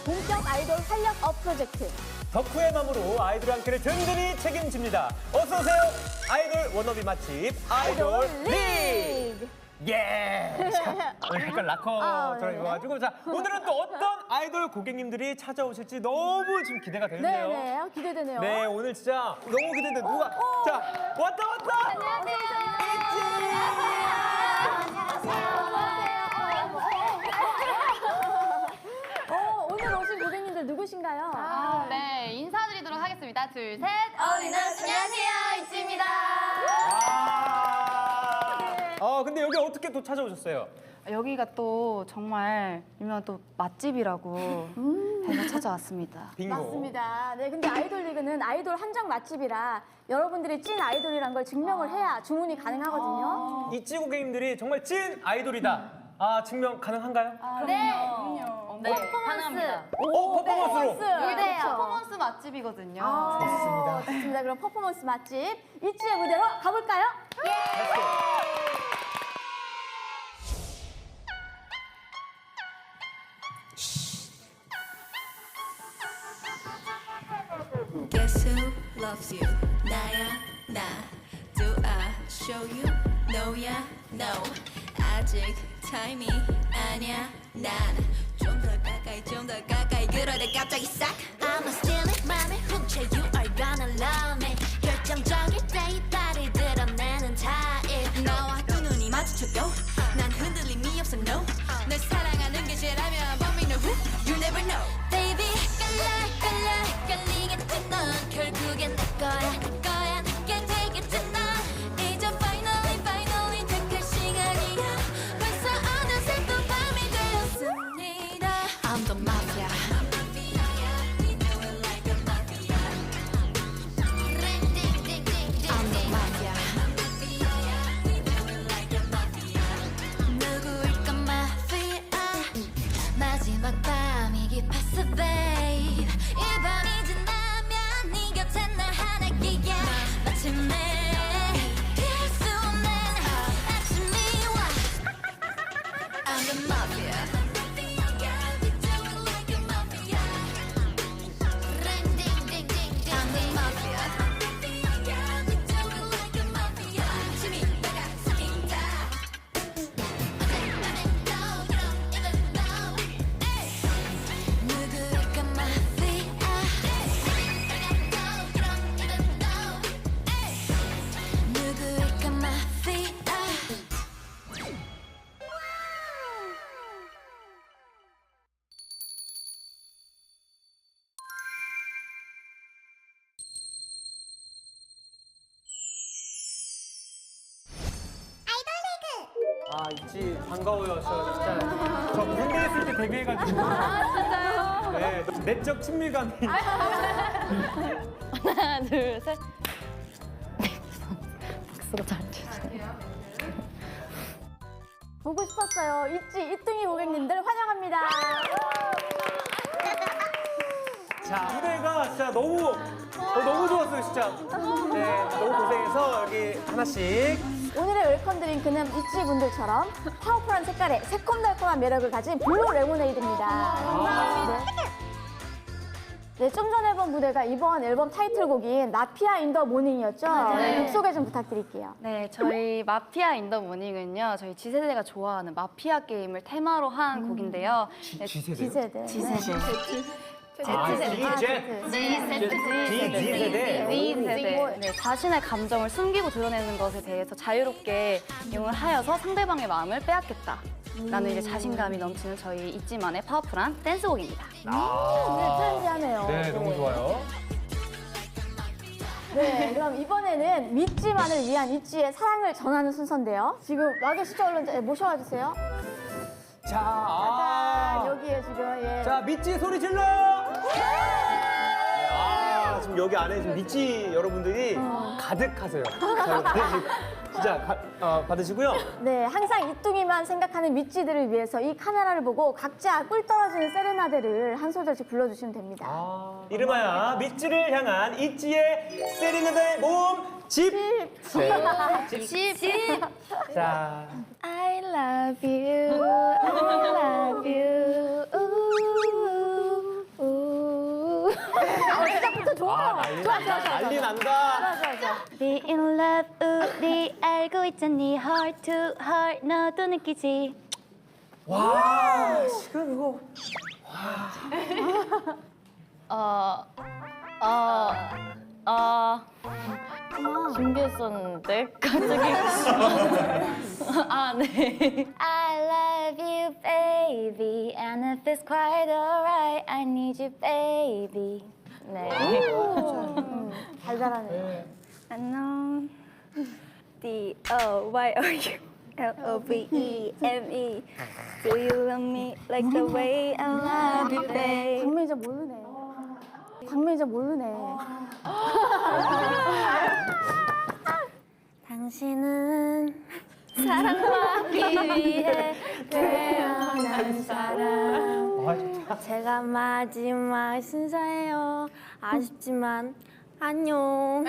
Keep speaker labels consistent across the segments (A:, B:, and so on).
A: 본격 아이돌 활력 업 프로젝트.
B: 덕후의 맘으로 아이돌 한 끼를 든든히 책임집니다. 어서 오세요. 아이돌 워너비 맛집 아이돌 리그. 예. 자, 오늘 약간 락커처럼
A: 네.
B: 입어가지고 자 오늘은 또 어떤 아이돌 고객님들이 찾아오실지 너무 지금 기대가 되는데요.
A: 네네, 기대되네요.
B: 네, 오늘 진짜 너무 기대돼. 누가? 자, 왔다.
A: 안녕하세요. 오늘 오신 고객님들 누구신가요?
C: 네, 인사드리도록 하겠습니다. 둘, 셋.
A: 안녕하세요, 이지입니다.
B: 근데 여기 어떻게 또 찾아오셨어요?
C: 여기가 또 정말 유명한 또 맛집이라고 해서 찾아왔습니다.
B: 빙고.
A: 맞습니다. 네, 근데 아이돌 리그는 아이돌 한정 맛집이라 여러분들이 찐 아이돌이란 걸 증명을 해야 주문이 가능하거든요.
B: 이찌 고객님들이 정말 찐 아이돌이다. 증명 가능한가요?
A: 네.
C: 네, 가능합니다.
B: 퍼포먼스로.
C: 네,
A: 그렇죠.
C: 퍼포먼스 맛집이거든요.
A: 좋습니다. 그럼 퍼포먼스 맛집 이치의 무대로 가볼까요?
D: Guess who loves you? 나야 나. Do I show you? No야 no. 아직 타임이 아니야 난. 좀 더 가까이 그러다 갑자기 싹. I'ma steal it 맘을 훔쳐. You are gonna love me. 결정적일 때 이 발을 드러내는 타입. 나와 두 눈이 마주쳐도 난 흔들림이 없어 no. 널 사랑하는 게 죄라면 but me know who. You never know. Baby 깔리겠지 넌 결국엔 내 거야 내게 되겠지 넌 이제 finally 택할 시간이야 벌써 어느새 또 밤이 되었습니다 I'm the mafia We do it like a mafia I'm the mafia We do it like a mafia 누구일까 mafia 마지막 밤이 깊었어 babe 이 밤이 지나면 네 곁에 나 하나기야 마침내 피할 수 없는 아침이 와 I'm the mafia We do it like a mafia I'm the mafia We do it like a mafia 아침이 다가섭니다 누구일까 mafia 누구일까 mafia
B: 이찌 반가워요. 진짜. 저 군대 있을 때 데뷔해가지고. 진짜요? 네, 내적 친밀감이.
C: 하나, 둘, 셋. 박수가 잘 치시네요.
A: 보고 싶었어요. 이치 이뚱이 고객님들 환영합니다.
B: 자, 무대가 진짜 너무 좋았어요, 진짜. 네, 너무 고생해서 여기 하나씩.
A: 오늘의 웰컴 드링크는 이치 분들처럼 파워풀한 색깔에 새콤달콤한 매력을 가진 블루 레모네이드입니다. 네, 좀 전에 본 무대가 이번 앨범 타이틀곡인 마피아 인 더 모닝이었죠?
C: 맞아요.
A: 곡 소개 좀 부탁드릴게요.
C: 네, 저희 마피아 인 더 모닝은요, 저희 G세대가 좋아하는 마피아 게임을 테마로 한 곡인데요. 네,
A: G세대.
C: Z세대. 네, 자신의 감정을 숨기고 드러내는 것에 대해서 자유롭게 이용을 하여서 상대방의 마음을 빼앗겠다. 라는 이제 자신감이 넘치는 저희 있지만의 파워풀한 댄스곡입니다.
A: 굉장히 트렌디하네요.
B: 네, 너무 좋아요.
A: 네, 그럼 이번에는 믿지만을 위한 있지의 사랑을 전하는 순서인데요. 지금 와 계시죠? 얼른 모셔와 주세요.
B: 자,
A: 여기에 지금 예.
B: 자, 미찌 소리 질러! 지금 여기 안에 지금 미찌 여러분들이 가득하세요. 자, 진짜 받으시고요.
A: 네, 항상 이뚱이만 생각하는 미찌들을 위해서 이 카메라를 보고 각자 꿀 떨어지는 세레나데를 한 소절씩 불러주시면 됩니다.
B: 이름하여 미찌를 향한 이찌의 세리나데 모음 집.
C: 집.
B: 자,
A: I love you, I love you. 파트 좋아요. 좋아.
B: 난리 난다.
A: 좋아.
C: Be in love 우리 알고 있잖니 Heart to heart 너도 느끼지
B: 와, 지금 이거.
C: 준비했었는데 갑자기 네. I love you baby and if it's quite alright I need you baby 네.
A: 달달하네.
C: 안녕 D-O-Y-O-U L-O-V-E-M-E Do you love me like the way I love you babe
A: 광면 이제 모르네. 광면 이제 모르네.
C: 당신은 사랑받기 위해 태어난 사람 제가 마지막 순서예요 아쉽지만 안녕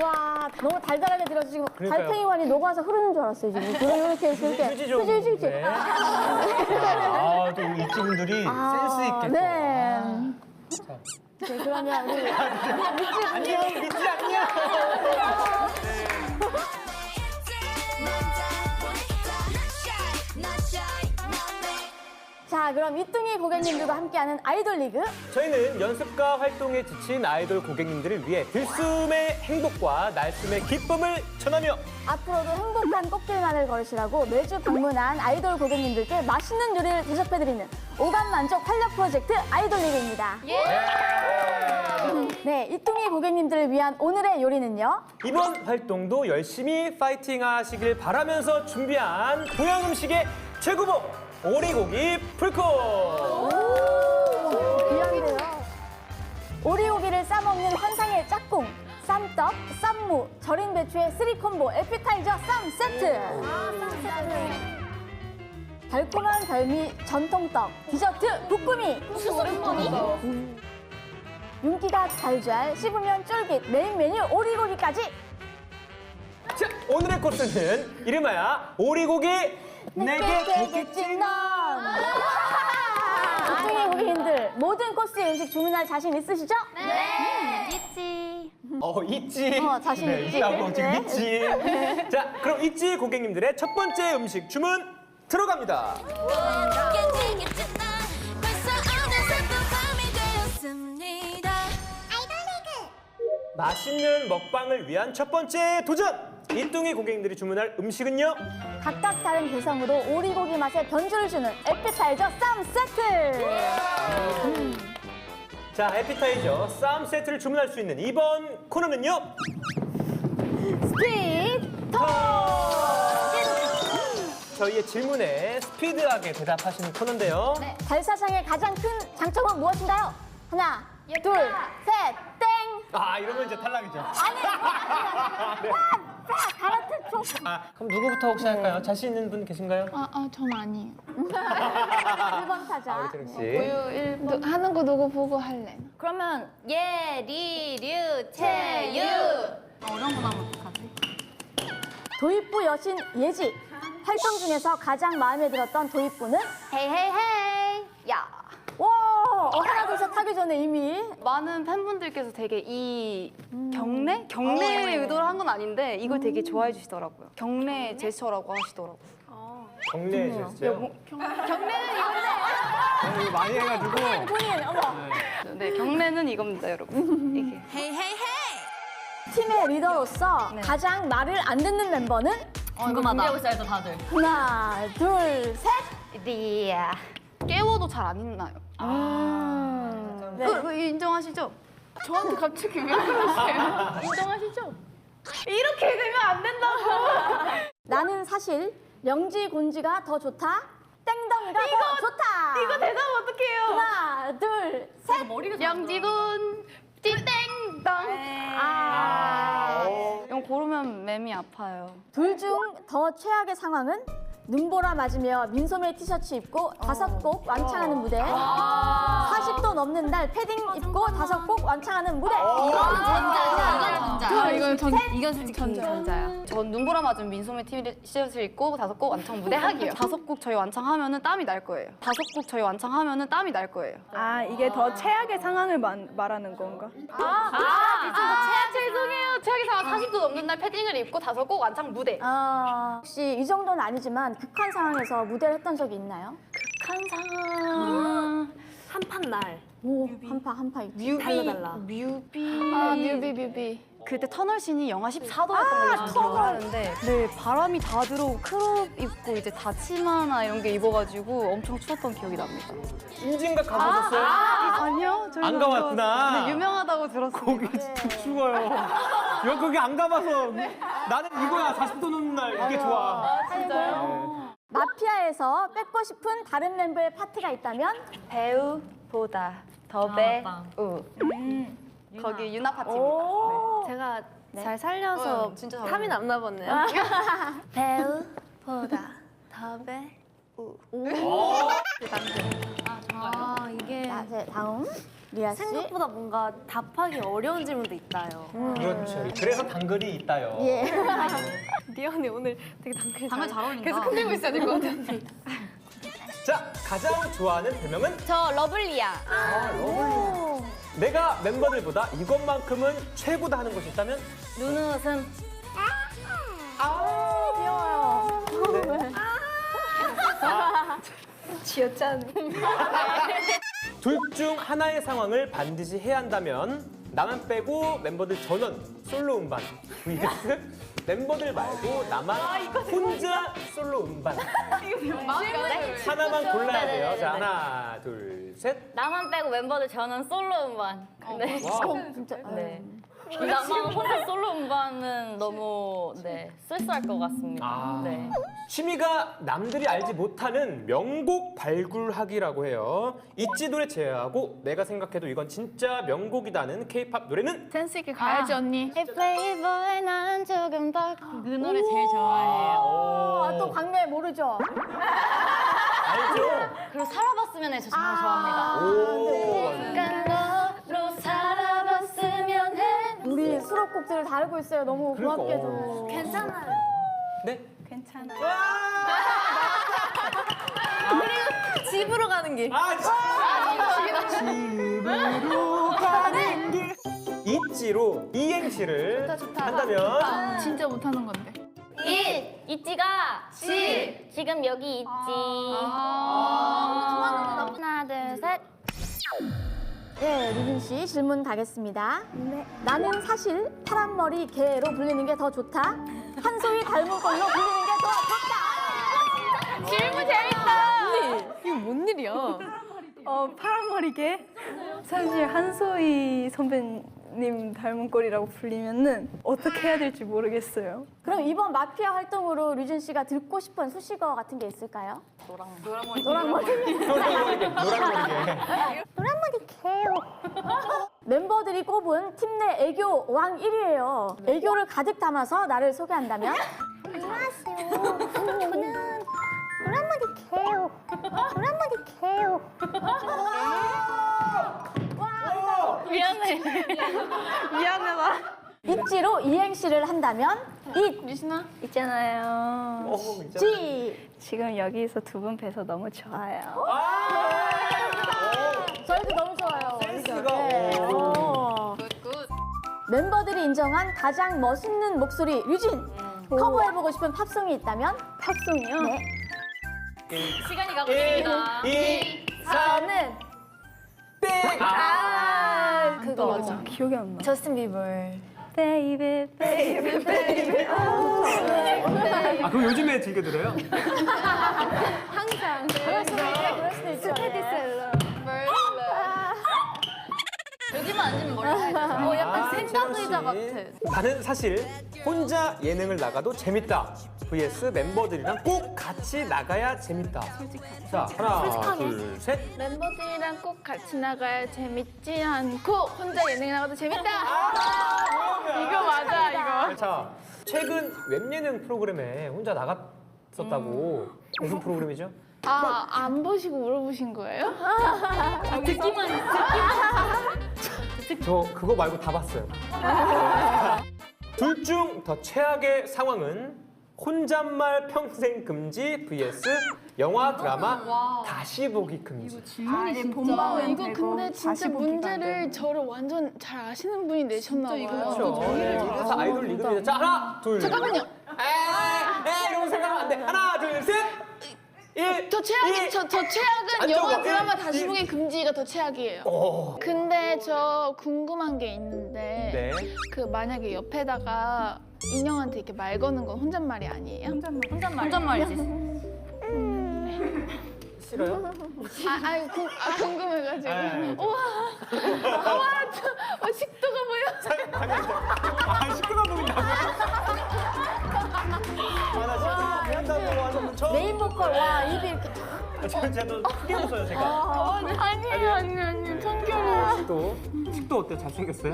A: 와, 너무 달달하게 들어서 지금
B: 그러니까요.
A: 달팽이관이 녹아서 흐르는 줄 알았어요, 지금. 이렇게.
B: 휴지 좀.
A: 휴지.
B: 네. 아, 또 이찌 분들이 센스 있게. 또.
A: 네. 네, 그러면 우리
B: 안녕, 미찌 안녕.
A: 자, 그럼 이뚱이 고객님들과 함께하는 아이돌 리그.
B: 저희는 연습과 활동에 지친 아이돌 고객님들을 위해 들숨의 행복과 날숨의 기쁨을 전하며
A: 앞으로도 행복한 꽃길만을 걸으시라고 매주 방문한 아이돌 고객님들께 맛있는 요리를 대접해드리는 오감 만족 활력 프로젝트 아이돌 리그입니다. 네, 이뚱이 고객님들을 위한 오늘의 요리는요.
B: 이번 활동도 열심히 파이팅 하시길 바라면서 준비한 동양 음식의 최고봉 오리고기 풀코.
A: 귀한데요. 오리고기를 싸먹는 환상의 짝꿍, 쌈떡, 쌈무, 절인 배추의 3콤보 에피타이저 쌈 세트. 달콤한 별미 전통떡, 디저트 볶음이. 윤기가 달걀, 씹으면 쫄깃 메인 메뉴 오리고기까지.
B: 자, 오늘의 코스는 이름하여 오리고기 내게 고깃집.
A: 이뚱이 고객님들 모든 코스의 음식 주문할 자신 있으시죠?
C: 있지
B: 있지.
A: 자신
B: 네,
A: 있지.
B: 있다고 지금
A: 네.
B: 있지. 자, 그럼 있지 고객님들의 첫 번째 음식 주문 들어갑니다. 맛있는 먹방을 위한 첫 번째 도전! 이뚱이 고객님들이 주문할 음식은요?
A: 각각 다른 개성으로 오리고기 맛에 변주를 주는 에피타이저 쌈 세트.
B: 자, 에피타이저 쌈 세트를 주문할 수 있는 이번 코너는요?
A: 스피드 톡.
B: 저희의 질문에 스피드하게 대답하시는 코너인데요.
A: 달사장의 가장 큰 장점은 무엇인가요? 하나, 둘, 셋, 땡.
B: 아, 이러면 이제 탈락이죠.
A: 갈아뜯고.
B: 그럼 누구부터 혹시 할까요? 자신 있는 분 계신가요?
E: 전 아니에요.
A: 1번 타자.
B: 이태령 씨.
E: 하는 거 누구 보고 할래?
C: 그러면 예리류 채유 어려운 거 나면 어떡하지?
A: 도입부 여신 예지. 활동 중에서 가장 마음에 들었던 도입부는?
C: 헤이헤이헤이 야
A: 와, 하나 둘 셋 하기 전에 이미.
C: 많은 팬분들께서 되게 이 경례 의도를 한 건 아닌데 이걸 되게 좋아해 주시더라고요. 경례 제스처라고 하시더라고요.
B: 정리해 주셨어요?
C: 경례는 이건데.
B: 이거 많이 해가지고.
A: 본인, 어머.
C: 네, 경례는 이겁니다, 여러분. 이게.
A: 팀의 리더로서 가장 말을 안 듣는 멤버는?
C: 궁금하다. 있어야죠, 다들.
A: 하나, 둘, 셋.
C: 리야. 깨워도 잘 안 있나요?
A: 네.
C: 그거 인정하시죠?
E: 저한테 갑자기 왜 그러세요? 인정하시죠?
C: 이렇게 되면 안 된다고.
A: 나는 사실 명지 곤지가 더 좋다. 땡덩이가 더 좋다.
C: 이거 대답 어떡해요?
A: 하나, 둘, 셋.
C: 명지군 찌땡덩. 이거 고르면 맴이 아파요.
A: 둘 중 더 최악의 상황은 눈보라 맞으며 민소매 티셔츠 입고 5곡 완창하는 무대. 40 2년도 넘는 날 패딩 입고 5곡 완창하는 무대.
E: 이건 솔직히 전자야.
C: 전 눈보라 맞은 민소매 티셔츠를 입고 5곡 완창 무대 하기요. 5곡 저희 완창하면은 땀이 날 거예요. 5곡 저희 완창하면은 땀이 날 거예요.
F: 아, 이게 더 최악의 상황을 말하는 건가?
C: 죄송해요. 최악의 상황 40도 넘는 날 패딩을 입고 5곡 완창 무대.
A: 혹시 이 정도는 아니지만 극한 상황에서 무대를 했던 적이 있나요?
C: 극한 상황.
E: 한판 날.
A: 오, 한파 있고.
E: 달라달라.
C: 뮤비. 그때 터널신이 영하 14도였던 걸로 저는 기억을 하는데 네, 바람이 다 들어오고 크롭 입고 이제 다 치마나 이런 게 입어가지고 엄청 추웠던 기억이 납니다.
B: 임진각 가보셨어요?
C: 아니요.
B: 안 가봤구나.
C: 네, 유명하다고 들었습니다.
B: 거기 진짜 추워요. 야, 거기 안 가봐서 나는 이거야. 40도 넘는 날 이게 좋아.
A: 진짜요? 마피아에서 뺏고 싶은 다른 멤버의 파트가 있다면?
C: 배우보다 더 배우. 거기 유나 파티입니다.
A: 오.
E: 제가 잘 살려서
C: 진짜 잘
E: 탐이 남나 보네요.
C: 배우보다 더 배우.
E: 이게
A: 자, 이제 다음 리아 씨.
E: 생각보다 뭔가 답하기 어려운 질문도 있다요.
B: 그렇죠. 그래서 당근이 있다요.
A: 예.
E: 리언이 오늘 되게
C: 당근 잘 어울린다.
E: 계속 흔들고 있어야 될 것 같아.
B: 자, 가장 좋아하는 별명은?
C: 저 러블리야.
B: 러블리. 내가 멤버들보다 이것만큼은 최고다 하는 것이 있다면?
C: 눈웃음.
A: 귀여워요.
B: 둘 중 하나의 상황을 반드시 해야 한다면 나만 빼고 멤버들 전원 솔로 음반 vs 멤버들 말고 나만 혼자 솔로 음반 하나만 골라야 돼요. 자, 하나, 둘, 셋.
C: 나만 빼고 멤버들 저는 솔로 음반. 네.
B: 와우.
A: 진짜.
C: 네. 나만 혼자 솔로 음반은 너무 쓸쓸할 것 같습니다.
B: 아.
C: 네.
B: 취미가 남들이 알지 못하는 명곡 발굴하기라고 해요. 있지 노래 제외하고 내가 생각해도 이건 진짜 명곡이다는 K-팝 노래는?
E: 센스 있게 가야지 언니.
C: Hey Playboy 난 조금 더 그 노래 제일 좋아해요.
A: 아, 또 광대 모르죠?
B: 알죠?
C: 그리고 살아봤으면 해서 정말 좋아합니다.
B: 오.
C: 너로 살아봤으면 해.
A: 우리 수록곡들을 다 알고 있어요. 너무
B: 그러니까.
A: 고맙게도.
E: 괜찮아요.
B: 네?
F: 괜찮아.
E: 집으로 가는 길.
B: 아, 집으로 가는 길. 있지로 이행시를 한다면
E: 진짜 못하는 건데.
C: 있지가 지금 여기 있지. 하나 둘 셋.
A: 네, 리진 씨 질문 가겠습니다. 네. 나는 사실 파란머리 개로 불리는 게 더 좋다. 한소희 닮은 걸로 불리는 게 더 좋다.
E: 질문 재밌다. 언니, 이거 뭔 일이야?
F: 파란머리개? 사실 한소희 선배님 닮은 꼴이라고 불리면은 어떻게 해야 될지 모르겠어요.
A: 그럼 이번 마피아 활동으로 류진 씨가 듣고 싶은 수식어 같은 게 있을까요? 노랑머리.
B: 노란머리게.
A: 멤버들이 꼽은 팀 내 애교 왕 1위예요. 애교를 가득 담아서 나를 소개한다면?
F: 미안해라.
A: 있지로 이행시를 한다면?
E: 유신아?
F: 있잖아요.
B: 진짜.
A: 지.
F: 지금 여기서 두 분 뵈서 너무 좋아요.
A: 저희도 너무 좋아요.
B: 센스가.
A: 네.
B: 오.
A: 멤버들이 인정한 가장 멋있는 목소리 류진. 커버해보고 싶은 팝송이 있다면?
F: 팝송이요?
A: 네.
C: 시간이 가고
B: 1,
C: 있습니다.
B: 2, 3,
A: 저는
B: 땡!
C: 그거 맞아.
F: 기억이 안 나.
C: 저스틴 비버.
F: Baby, baby, baby.
B: 아, 그럼 요즘에 즐겨 들어요?
E: 항상.
A: 그럴 수도 있죠.
F: 스테디셀러.
C: 요즘은 안 지면 머리 하얘져.
B: 약간
C: 생각의자 같아.
B: 나는 사실 혼자 예능을 나가도 재밌다. vs 멤버들이랑 꼭 같이 나가야 재밌다. 자, 하나, 둘, 셋.
E: 멤버들이랑 꼭 같이 나가야 재밌지 않고 혼자 예능에 나가도 재밌다. 이거 맞아, 이거.
B: 자, 최근 웹예능 프로그램에 혼자 나갔었다고. 무슨 프로그램이죠?
E: 안 보시고 물어보신 거예요?
B: 저 그거 말고 다 봤어요. 둘 중 더 최악의 상황은 혼잣말 평생 금지 vs 영화 드라마 다시 보기 금지.
E: 이거 근데 진짜 문제를 저를 완전 잘 아시는 분이 내셨나 봐요.
B: 그렇죠. 네, 이래서 아이돌 리그입니다. 자, 하나, 둘.
E: 잠깐만요.
B: 이러고 생각하면 안 돼. 하나, 둘, 셋. 1.
E: 저 최악은 영화 드라마 다시 보기 금지가 더 최악이에요. 근데 저 궁금한 게 있는데
B: 네.
E: 그 만약에 옆에다가 인형한테 이렇게 말 거는 건 혼잣말이 아니에요?
C: 혼잣말이지.
B: 싫어요?
E: 궁금해가지고.
B: 네.
E: 식도가 보여.
B: 시끄러워 보인다고. 나 베란다로 와서 처음.
A: 메인 보컬 와 입이 이렇게
B: 저도 크게 웃어요, 제가.
E: 아니요. 청결해.
B: 식도 어때? 잘생겼어요?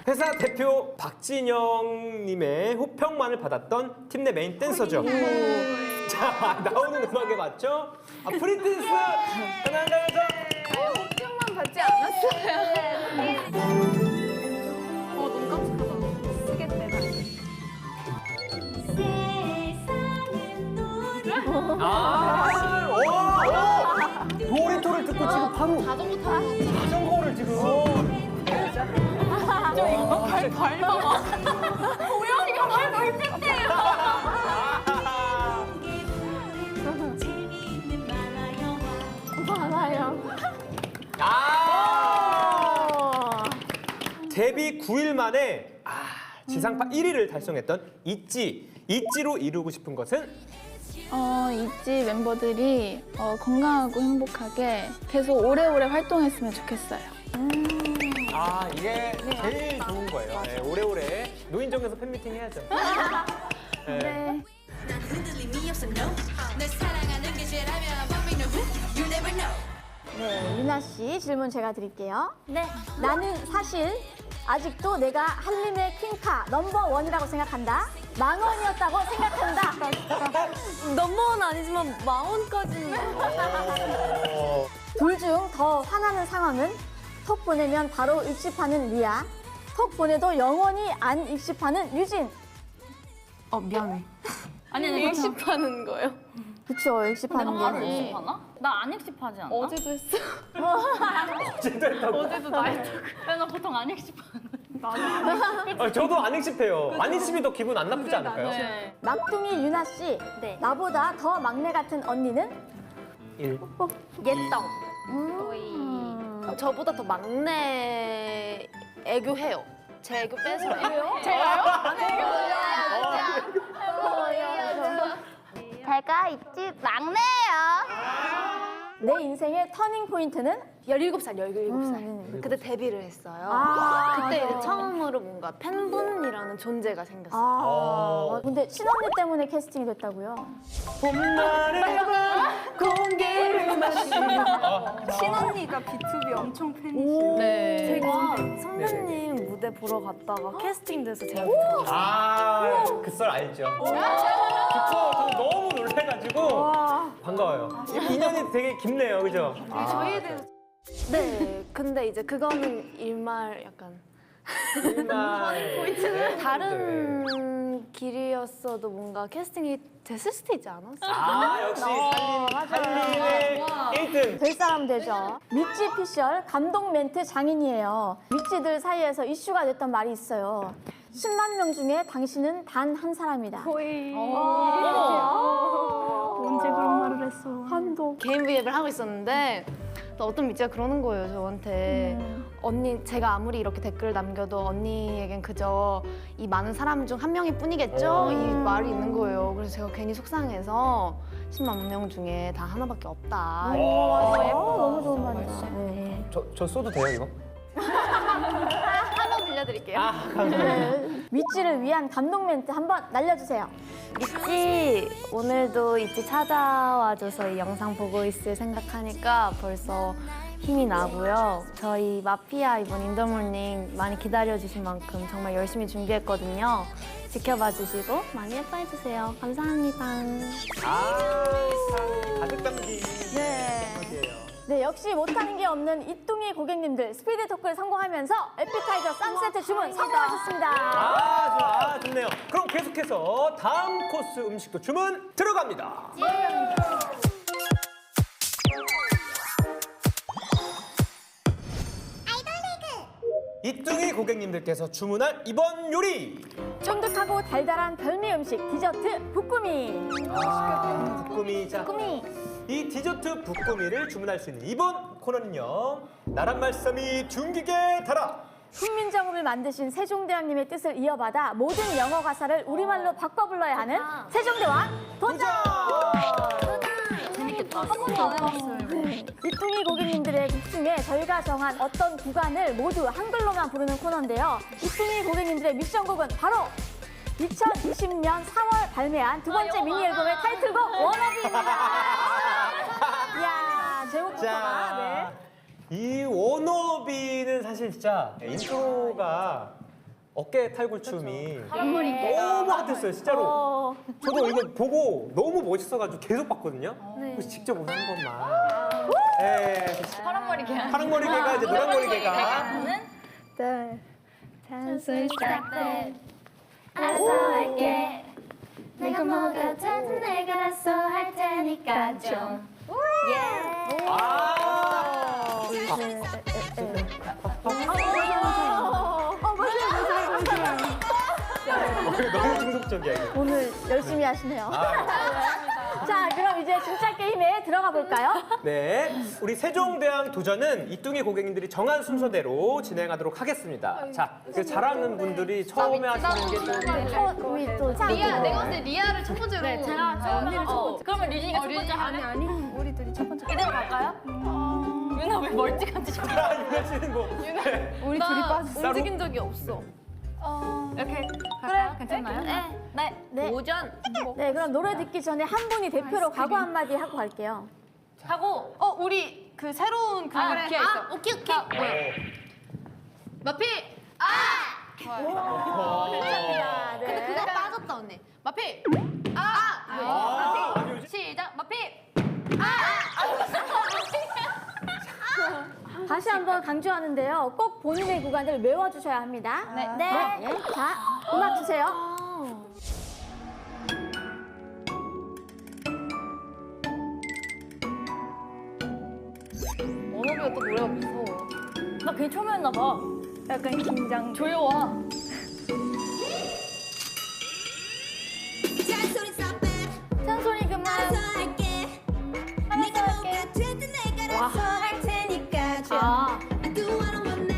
B: 회사 대표 박진영님의 호평만을 받았던 팀 내 메인 댄서죠. 자, 나오는 음악에 맞춰 프리댄스 하나, 둘, 셋.
E: 호평만 받지 않았어요.
C: 눈 깜찍하다. 쓰겠대.
B: 놀이터를 듣고 지금 바로 자전거를 지금.
C: 고양이가 날 밟는데요.
A: 많아요.
B: 데뷔 9일 만에 지상파 1위를 달성했던 있지로 이루고 싶은 것은?
E: 있지 멤버들이 건강하고 행복하게 계속 오래오래 활동했으면 좋겠어요.
B: 이게 제일 좋은 거예요. 네, 오래오래 노인정에서 팬미팅 해야죠. 네.
D: 난 흔들림이 없어 no 널 사랑하는 게 죄라면 But me no you never know
A: 네, 유나 씨 질문 제가 드릴게요. 네. 나는 사실 아직도 내가 한림의 퀸카 넘버원이라고 생각한다. 망원이었다고 생각한다.
C: 넘버원 아니지만 망원까지는.
A: 둘 중 더 화나는 상황은 톡 보내면 바로 입십하는 리아, 톡 보내도 영원히 안 입십하는 유진.
C: 미안해. 아니 익십하는 거예요?
A: 그쵸, 입십하는
C: 바로
A: 게.
C: 익십하나? 나 안 익십하지 않나?
E: 어제도 했어.
B: 어제도 했다고.
C: 어제도 나이트. 나 보통 안 익십하는.
B: 저도 안 익십해요. 안 익십이 더 기분 안 나쁘지 않을까요?
C: 네.
A: 막둥이 유나 씨,
C: 네.
A: 나보다 더 막내 같은 언니는?
B: 1.
C: 예떡. 저보다 더 막내 애교해요. 제 애교 뺏어요.
A: 제가 있지 막내예요. 내 인생의 터닝 포인트는?
C: 17살, 17살. 그때 데뷔를 했어요. 그때 이제
A: 맞아.
C: 처음으로 뭔가 팬분이라는 존재가 생겼어요.
A: 근데 친언니 때문에 캐스팅이 됐다고요?
B: 봄날의
C: 공기를 마시며.
F: 친언니가 B2B 엄청 팬이시고
C: 네. 제가
B: 네네.
C: 선배님 무대 보러 갔다가 캐스팅돼서 제가 들어갔어요.
B: 그 썰 알죠? 듣고 저는 너무 놀래가지고 반가워요. 인연이 되게 깊네요, 그죠?
C: 저희에 대해서. 네, 근데 이제 그거는 일말 약간
B: 정말
C: 다른 길이었어도 뭔가 캐스팅이 됐을 수도 있지 않았어요?
B: 역시 한림의 1등.
A: 될 사람 되죠. 미찌 피셜 감동 멘트 장인이에요. 미찌들 사이에서 이슈가 됐던 말이 있어요. 10만 명 중에 당신은 단 한 사람이다.
F: 언제 그런 말을 했어.
A: 감동.
C: 개인 브이앱을 하고 있었는데 또 어떤 미찌가 그러는 거예요, 저한테. 언니, 제가 아무리 이렇게 댓글을 남겨도 언니에겐 그저 이 많은 사람 중 한 명일 뿐이겠죠? 이 말이 있는 거예요. 그래서 제가 괜히 속상해서 10만 명 중에 단 하나밖에 없다.
A: 너무 좋은 말이다. 네.
B: 저 써도 돼요, 이거?
C: 한번 빌려드릴게요.
A: 네. 미찌를 위한 감동 멘트 한번 날려주세요.
C: 있지. 오늘도 있지 찾아와줘서 이 영상 보고 있을 생각하니까 벌써 힘이 나고요. 저희 마피아 이번 인더모닝 많이 기다려주신 만큼 정말 열심히 준비했거든요.
A: 지켜봐 주시고 많이 예뻐해 주세요. 감사합니다.
B: 사랑이 가득 담긴
A: 네.
B: 멤버들이에요.
A: 네, 역시 못하는 게 없는 이뚱이 고객님들 스피드 토크를 성공하면서 에피타이저 쌈세트 주문 성공하셨습니다.
B: 좋네요. 그럼 계속해서 다음 코스 음식도 주문 들어갑니다. 이뚱이 고객님들께서 주문할 이번 요리.
A: 쫀득하고 달달한 별미 음식 디저트 부꾸미.
B: 부꾸미. 자, 이 디저트 부꾸미를 주문할 수 있는 이번 코너는요. 나란 말씀이 둥기게 달아.
A: 훈민정음을 만드신 세종대왕님의 뜻을 이어받아 모든 영어 가사를 우리말로 바꿔 불러야 하는 세종대왕 도전!
C: 재밌겠다. 한 번도 안 해봤어요.
A: 이뚱이 고객님들의 곡 중에 저희가 정한 어떤 구간을 모두 한글로만 부르는 코너인데요. 이뚱이 고객님들의 미션곡은 바로 2020년 4월 발매한 두 번째 미니 앨범의 타이틀곡 워너비입니다. 이야, 제목부터가 네.
B: 이 워너비는 사실 진짜 인트로가 어깨 탈골춤이 너무 핫했어요, 진짜로. 저도 이거 보고 너무 멋있어가지고 계속 봤거든요. 그래서 직접 오늘 한 번만. 네,
C: 파란머리 개.
B: 파란머리 개가 이제 노란머리 개가.
F: 네.
A: 찬스 시작돼 알아서 할게 내가 뭐가 되든 내가 알아서 할 테니까 좀
B: 너무 중독적이야, 이거.
A: 오늘 열심히 하시네요. 자, 그럼 이제 진짜 게임에 들어가 볼까요?
B: 네, 우리 세종대왕 도전은 이뚱이 고객님들이 정한 순서대로 진행하도록 하겠습니다. 자, 그 잘하는 분들이 처음에 하시는 게 좀.
A: 우리 또
E: 리아, 내가 봤을 때 리아를 첫 번째로. 네, 제가
A: 언니를 첫 번째.
C: 그러면 류진이가 첫 번째 하네?
F: 아니, 우리 둘이 첫 번째.
C: 이대로 갈까요? 유나 왜 멀찍한지 좀.
B: 유나 씨는 뭐.
F: 우리 둘이 빠졌어.
E: 움직인 적이 없어.
C: 이렇게 갈까요? 괜찮나요?
A: 네.
C: 도전.
A: 네, 그럼 노래 듣기 전에 한 분이 대표로 각오 한마디 하고 갈게요.
C: 하고
E: 우리 그 새로운 그 기회 있어.
C: 오케이.
E: 마피!
A: 감사합니다. 네.
E: 근데 그거 빠졌다, 언니. 마피!
C: 시작. 마피.
A: 다시 한번 강조하는데요. 꼭 본인의 구간을 외워주셔야 합니다. 네. 자, 음악 주세요.
C: 워너비가 또 노래가 무서워. 나 괜히 처음이었나 봐.
F: 약간 긴장.
C: 조여와.
D: 잔소리 stop it
A: 찬소리 그만.
D: 알아서 할게 네가 뭐가 되든 내가 알아서 할 테니까 좀 I do what I wanna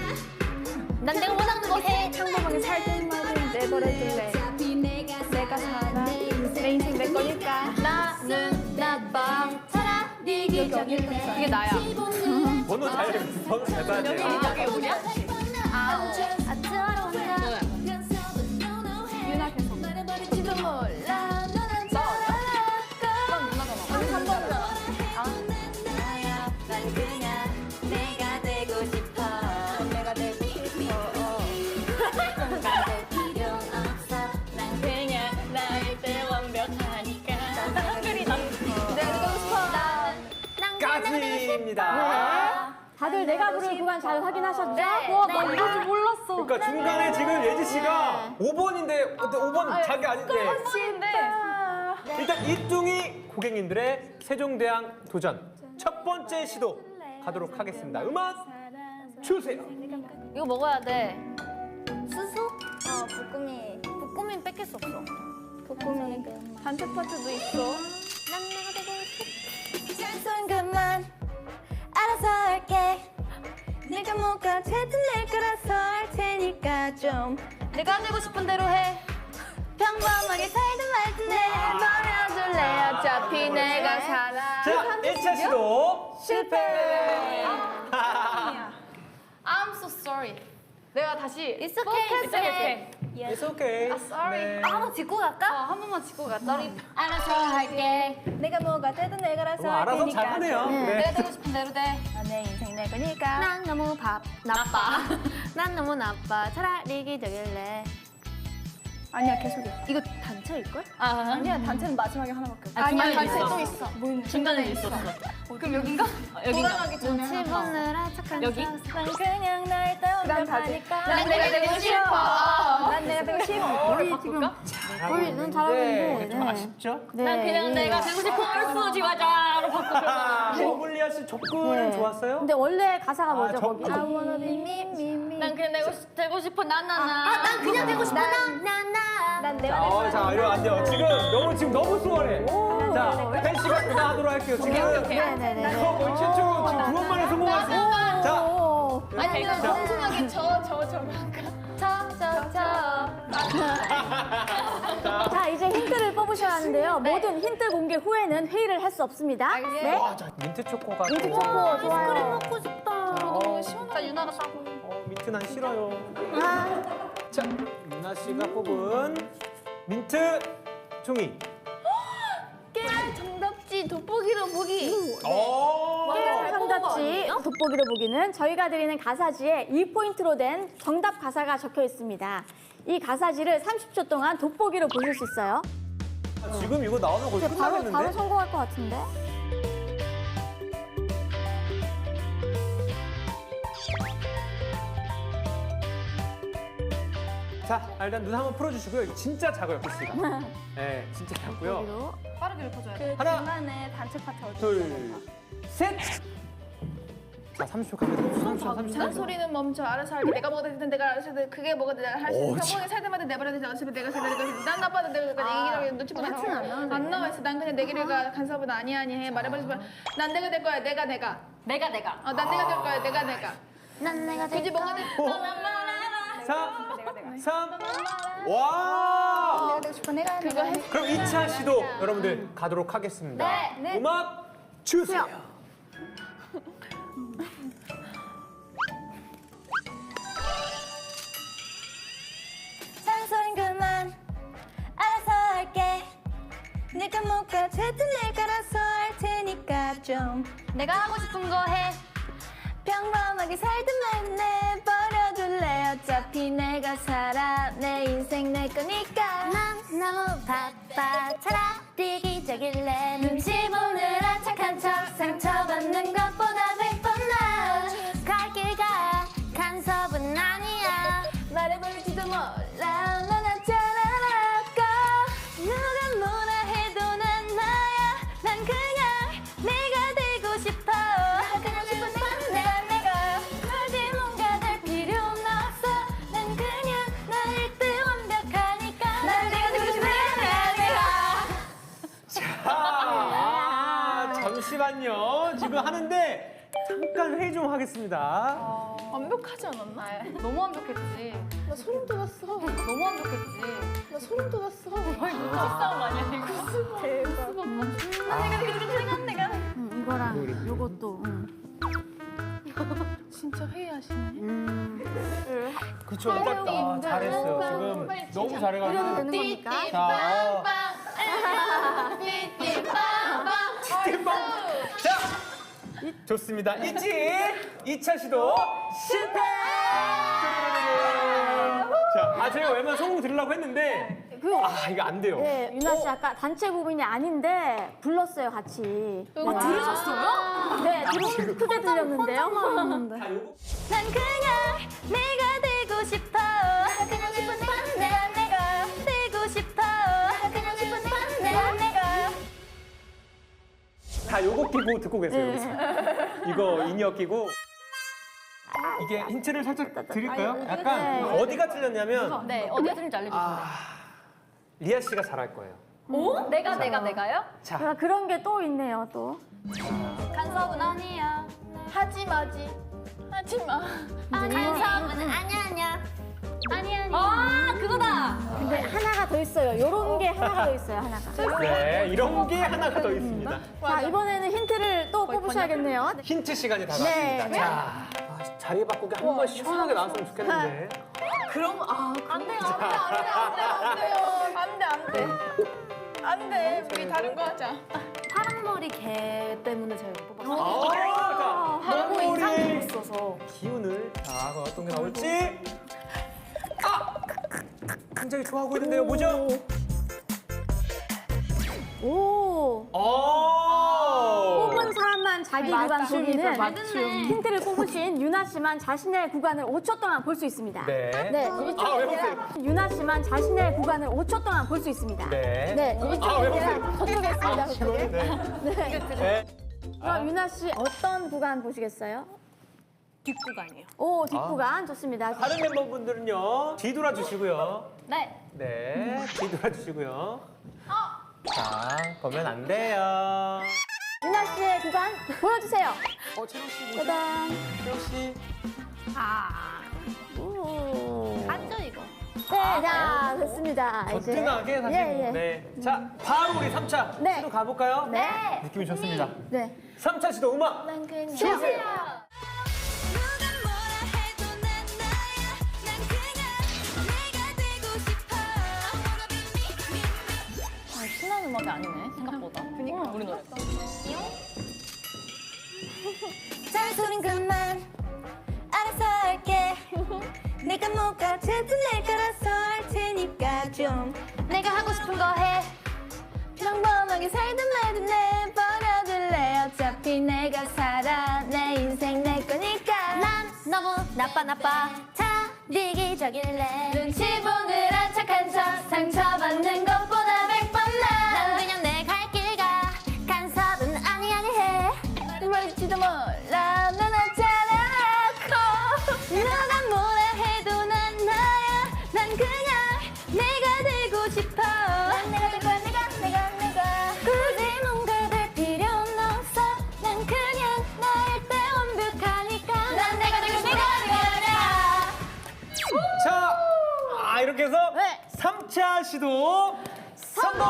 C: 난 내가 원하는 거 해.
F: 평범하게 살던 말은 내버려둘래.
D: 어차피 내가
F: 살아. 내 인생 내 거니까.
C: 나는 나빠. 차라리 기적일래.
E: 이게 나야.
B: 번호 잘 봐야 돼요.
C: 여기 우리야?
D: 유나 계속 말해버릴지도 몰라 너는 나야 난 그냥 내가 되고 싶어 내가 되고 싶어 누가 될 필요 없어 난 그냥 나일 때 완벽하니까 내가 되고 싶어
B: 까지입니다.
A: 다들 내가 부를 구간 잘 확인하셨죠?
C: 와, 나 이럴 줄 몰랐어.
B: 그러니까 중간에 지금 예지 씨가 5번인데 5번 자기 아닌데. 일단 이뚱이 고객님들의 세종대왕 도전 첫 번째 시도 가도록 하겠습니다. 음악 주세요.
C: 이거 먹어야 돼. 수수?
A: 부꾸미.
C: 부꾸미는 뺏길 수 없어.
A: 부꾸미.
F: 단체 파트도 있어.
A: 난 내가 되고 싶어.
D: 잔소리 그만 알아서 할게
F: 내가 뭐가 되든 내가 알아서 할 테니까 좀.
C: 내가 되고 싶은 대로 해.
F: 평범하게 살든 말든 내버려둘래. 어차피 내가 살아.
B: 자, 1차 시도 실패.
E: I'm so sorry. 내가 다시.
C: It's okay.
E: It's okay.
B: It's okay.
E: sorry.
B: 네.
C: 한번 짚고 갈까? 한 번만 짚고 갈까?
F: 알아서 할게. 내가 뭐가 되든 내가 알아서 할
B: 알아서
F: 테니까.
B: 잘하네요.
F: 좀.
B: 네.
C: 내가 되고 싶은 대로 돼.
F: 내 인생 내 거니까.
A: 난 너무 나빠. 난 너무 나빠. 차라리 기적일래.
F: 아니야, 계속이야.
C: 이거 단체일걸?
F: 아니야, 단체는 마지막에 하나밖에 없어.
C: 아니야,
F: 단체 또 있어. 뭐 있는?
C: 중간에 있었어.
F: 그럼 여긴가?
C: 여기가.
F: 전에
C: 보느라 착한
F: 여기?
C: 난 그냥 날 떠올려가니까.
E: 난 내가 되고 싶어.
F: 난 내가 되고 싶어.
A: 우리 지금 거의 눈 잘하는데.
B: 좀 아쉽죠?
A: 네.
C: 난 그냥 내가 되고 싶어. 얼쑤지 마자로 바꿔.
B: 머블리아 씨 접근은 좋았어요?
A: 근데 원래 가사가 뭐죠,
B: 저-
A: 거기? I wanna be me, me, me.
C: 난 그냥 되고 싶어. 나나나.
A: 난 그냥 되고 싶어, 나나. 난 내가 되고 싶어.
B: 자, 이러면 안 돼요. 지금 너무 수월해. 자, 팬 씨가 그만하도록 할게요. 지금
A: 네네네.
B: 거의 최초로 지금 9번 만에 성공했어요. 자,
E: 아니 그냥 단순하게 저만큼.
A: 자, 이제 힌트를 뽑으셔야 하는데요. 모든 힌트 공개 후에는 회의를 할 수 없습니다. 네?
B: 자, 민트 초코가
A: 민트
B: 또-
A: 초코 좋아요.
C: 먹고 싶다.
E: 너무 시원하다.
C: 나 유나가 싸고.
B: 민트 난 싫어요.
A: 아,
B: 자, 유나 씨가 뽑은 민트 종이.
E: 정답지 돋보기로 보기.
B: 오!
A: 정답지 돋보기로 보기는 저희가 드리는 가사지에 2포인트로 된 정답 가사가 적혀 있습니다. 이 가사지를 30초 동안 돋보기로 보실 수 있어요.
B: 지금 이거 나오면 거의
A: 이제 바로
B: 끝나겠는데?
A: 성공할 것 같은데.
B: 자, 일단 눈 한번 풀어주시고요. 이거 진짜 작아요, 글씨가. 네, 진짜 작고요.
A: 돋보기로.
C: 빠르게 읊어줘야
F: 그
C: 돼.
B: 하나,
F: 중간에 단체 파트 어디?
B: 둘, 셋! 자, 30초 갑니다. 30초.
E: 잔소리는 멈춰. 알아서 할게. 내가 뭐가 되든 내가 알아서 해. 그게 뭐가 되든 내가 할 수 있어. 평범하게 살 때마다 내버려 두지 않으면 내가 살 때마다 난 나빠도 내가 얘기하게 눈치 보다 안 나와 있어. 난 그냥 내 길을 가. 간사보다 아니 해. 말해버리지 마. 난 내가 될 거야. 내가.
C: 내가.
E: 난 내가 될 거야. 내가.
A: 난 내가
E: 굳이 뭐가 되든
B: 4, 3, 와!
E: 그거 해.
B: 그럼 2차 시도 여러분들 가도록 하겠습니다.
A: 네.
B: 음악 주세요.
C: 잔소린 그만. 알아서 할게. 내가 뭐가 되든 내가 알아서 할 테니까 좀 내가 하고 싶은 거 해. 평범하게 살든 말든 내버려둘래. 어차피 내가 살아. 내 인생 내 거니까. 난 너무 바빠. 차라리 기적일래. 눈치 보느라 착한 척 상처받는 것보다 100번 나아. 갈 길 가. 간섭은 아니야. 말해볼지도 몰라. 넌 어쩌라고. 누가 뭐라 해도 난 나야. 난 그냥 내가 되고 싶어. 내가 굳이 뭔가 될 필요는 없어. 난 그냥 나일 때 완벽하니까. 난 내가 되고 싶어.
B: 잠시만요. 지금 하는데 잠깐 회의 좀 하겠습니다.
E: 완벽하지 않았나?
C: 너무 완벽했지.
E: 나 소름 돋았어.
C: 너무 완벽했지.
E: 나 소름 돋았어.
C: 싸움 아니야 이거.
A: 이거랑 요것도.
E: 진짜 회의하시네.
B: 그쵸, 딱 잘했어요. 지금 너무
A: 이러면
B: 잘해가지고.
A: 되는 겁니까?
B: 자, 자, 좋습니다. 있지? 2차 시도 실패! 자, 제가 웬만한 성공 드리려고 했는데, 이거 안 돼요.
A: 네, 유나 씨 아까 단체 부분이 아닌데 불렀어요, 같이.
E: 들으셨어요?
A: 네, 크게 들렸는데요.
C: 난 그냥 내가 되고 싶어. 그냥 싶은 내가 되고 싶어. 그냥 싶은 내가.
B: 다 요거 끼고 듣고 계세요. 여기서. 이거 인이어 끼고. 이게 힌트를 살짝 드릴까요? 약간 어디가 틀렸냐면
C: 네, 어디가 틀린지 알려주세요.
B: 리아 씨가 잘할 거예요.
C: 오? 내가요?
B: 자,
A: 그런 게 또 있네요, 또.
C: 간섭은 아니야.
E: 하지 마지. 하지 마.
C: 간섭은 아니야. 아니야. 그거다.
A: 근데 하나가 더 있어요. 요런 게 하나가 더 있어요, 하나가.
B: 네, 이런 게 하나가 더 있습니다.
A: 자, 이번에는 힌트를 또 뽑으셔야겠네요.
B: 힌트 시간이 다가왔습니다.
A: 네.
B: 자, 자리 바꾸기 한 번 시원하게 나왔으면 좋겠는데.
E: 그럼 안 돼요. 안 돼. 우리 다른 거 하자.
C: 파란머리 개 때문에 제가 뽑았어요.
B: 자,
C: 너무 인상이
B: 머리의
C: 있어서.
B: 기운을 자, 어떤 게 나올지. 굉장히 좋아하고 있는데요. 뭐죠?
A: 오. 뽑은 사람만 자기 구간 보기는 힌트를 뽑으신 유나 씨만 자신의 구간을 5초 동안 볼 수 있습니다.
B: 네.
A: 네,
B: 아, 왜 보세요?
A: 유나 씨만 자신의 구간을 5초 동안 볼 수 있습니다.
B: 네.
A: 네,
B: 왜
A: 이쪽에
B: 보세요?
A: 저쪽에 있습니다. 저쪽에.
B: 네. 네.
A: 그럼 유나 씨 어떤 구간 보시겠어요?
F: 뒷구간이요.
A: 오, 뒷구간 좋습니다.
B: 다른 멤버분들은요. 뒤돌아 주시고요.
C: 네.
B: 네. 뒤돌아 주시고요. 자, 보면 안 돼요.
A: 유나 씨의 구간 보여주세요.
B: 채령 씨 뭐죠?
A: 짜잔.
B: 채령 씨.
C: 맞죠 이거?
A: 네, 자, 됐습니다.
B: 거뜬하게 사실.
A: 예, 예.
B: 네. 자, 바로 우리 3차
A: 네.
B: 시도 가볼까요?
A: 네.
B: 느낌이 좋습니다.
A: 네.
B: 3차 시도 음악
A: 주세요.
D: 누가 뭐라 해도 난 나야. 난 그냥 내가 되고 싶어.
C: 신나는 음악이 아니네 생각보다. 그니까 우리 노래.
D: 잔소린 그만 알아서 할게. 내가 뭐가 됐든 내가 알아서 할 테니까 좀
C: 내가 하고 싶은 거 해.
D: 평범하게 살든 말든 내버려둘래. 어차피 내가 살아. 내 인생 내 거니까.
C: 난 너무 나빠.
D: 다 이기적일래. 눈치 보느라 착한 척 상처받는 것보다 100번 난 그냥 내 갈 길 가. 간섭은 아니 해. 뭘지도 몰라. 넌 어쩌라고. 누가 뭐라 해도 난 나야. 난 그냥 내가 되고 싶어. 난 내가 될 거야. 내가 굳이 뭔가 될 필요는 없어. 난 그냥 나일 때 완벽하니까. 난 내가 되고 싶어.
B: 자, 이렇게 해서
A: 네.
B: 3차 시도 성공!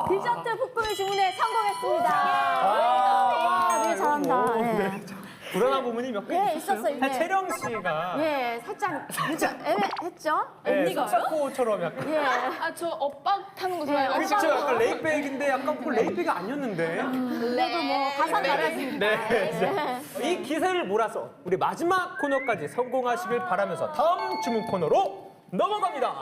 A: 디저트 볶음이 주문에 성공했습니다.
B: 아,
A: 되게 잘한다.
B: 뭐,
A: 네.
B: 네. 불안한 부분이 몇 개
A: 네,
B: 있었어요.
A: 있었어요. 네.
B: 채령 씨가
A: 예, 살짝 애매했죠?
B: 네, 속사포처럼 약간.
A: 예.
E: 아, 저 엇박 타는 거 좋아해요.
B: 그렇죠. 약간 레이백인데 약간 그 레이백이 아니었는데.
A: 그래도 뭐 가사 나갔습니다.
B: 네. 이 기세를 몰아서 우리 마지막 코너까지 성공하시길 바라면서 다음 주문 코너로 넘어갑니다.